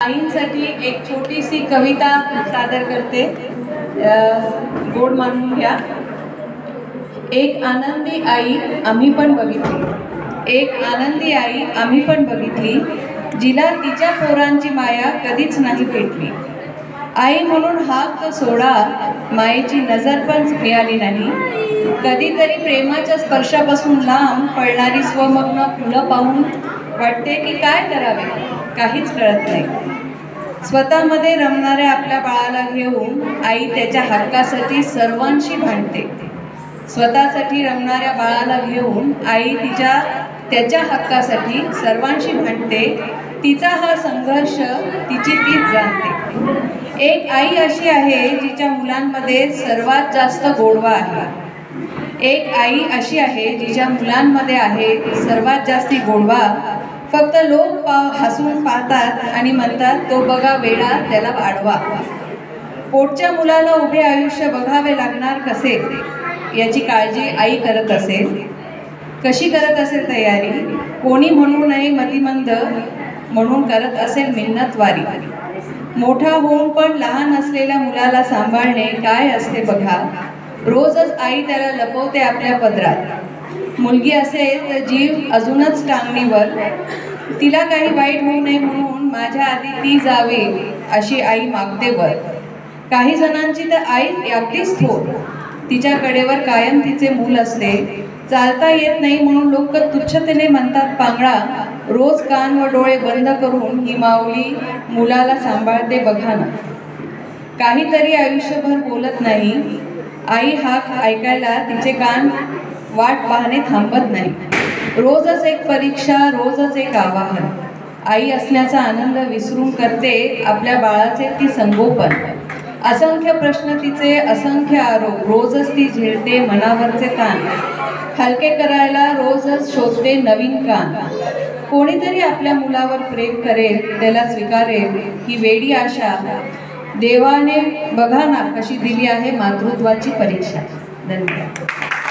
आईंसाठी एक छोटीशी कविता सादर करते, गोड मानून घ्या। एक आनंदी आई आम्ही पण बघितली, एक आनंदी आई आम्ही पण बघितली, जिला तिच्या पोरांची माया कधीच नाही भेटली। आई म्हणून हाक सोडा, मायेची नजर पण मिळाली नाही। कधीतरी प्रेमाच्या स्पर्शापासून लांब पळणारी स्वमग्न फुलं पाहून वाटते की काय करावे, काहीच कळत नाही। स्वतःमध्ये रमणाऱ्या आपल्या बाळाला घेऊन आई त्याच्या हक्कासाठी सर्वांशी भांडते। स्वतःसाठी रमणाऱ्या बाळाला घेऊन आई त्याच्या हक्कासाठी सर्वांशी भांडते। तिचा हा संघर्ष तिची तीच जाणते। एक आई अशी आहे जिच्या मुलांमध्ये सर्वात जास्त गोडवा आहे। एक आई अशी आहे जिच्या मुलांमध्ये आहे सर्वात जास्ती गोडवा। फक्त लोक हसून पाहतात आणि म्हणतात, तो बघा वेडा, त्याला वाढवा। पोटच्या मुलाला उभे आयुष्य बघावे लागणार कसे, याची काळजी आई करत असेल। कशी करत असेल तयारी, कोणी म्हणू नये मतिमंद म्हणून करत असेल मिन्नतवारी। मोठा होऊन पण लहान असलेल्या मुलाला सांभाळणे काय असते बघा, रोजच आई त्याला लपवते आपल्या पदरात। मुलगी असेल तर जीव अजूनच टांगणीवर, तिला काही वाईट होऊ नये म्हणून माझ्या आधी ती जावे अशी आई मागते वर। काही जणांची तर आई अगदीच थोर, तिच्या कडेवर कायम तिचे मूल असते। चालता येत नाही म्हणून लोक तुच्छतेने म्हणतात पांगळा, रोज कान व डोळे बंद करून ही माऊली मुलाला सांभाळते बघा ना। काहीतरी आयुष्यभर बोलत नाही, आई हाक ऐकायला तिचे कान वाट पाहणे थांबत नाही। रोजच एक परीक्षा, रोजच एक आवाहन, आई असण्याचा आनंद विसरून करते आपल्या बाळाचे ती संगोपन। असंख्य प्रश्न तिचे, असंख्य आरोप, रोजच ती झेलते मनावरचे ताण। हलके करायला रोजच शोधते नवीन कान। कोणीतरी आपल्या मुलावर प्रेम करेल, त्याला स्वीकारेल ही वेडी आशा। देवाने बघा ना कशी दिली आहे मातृत्वाची परीक्षा। धन्यवाद।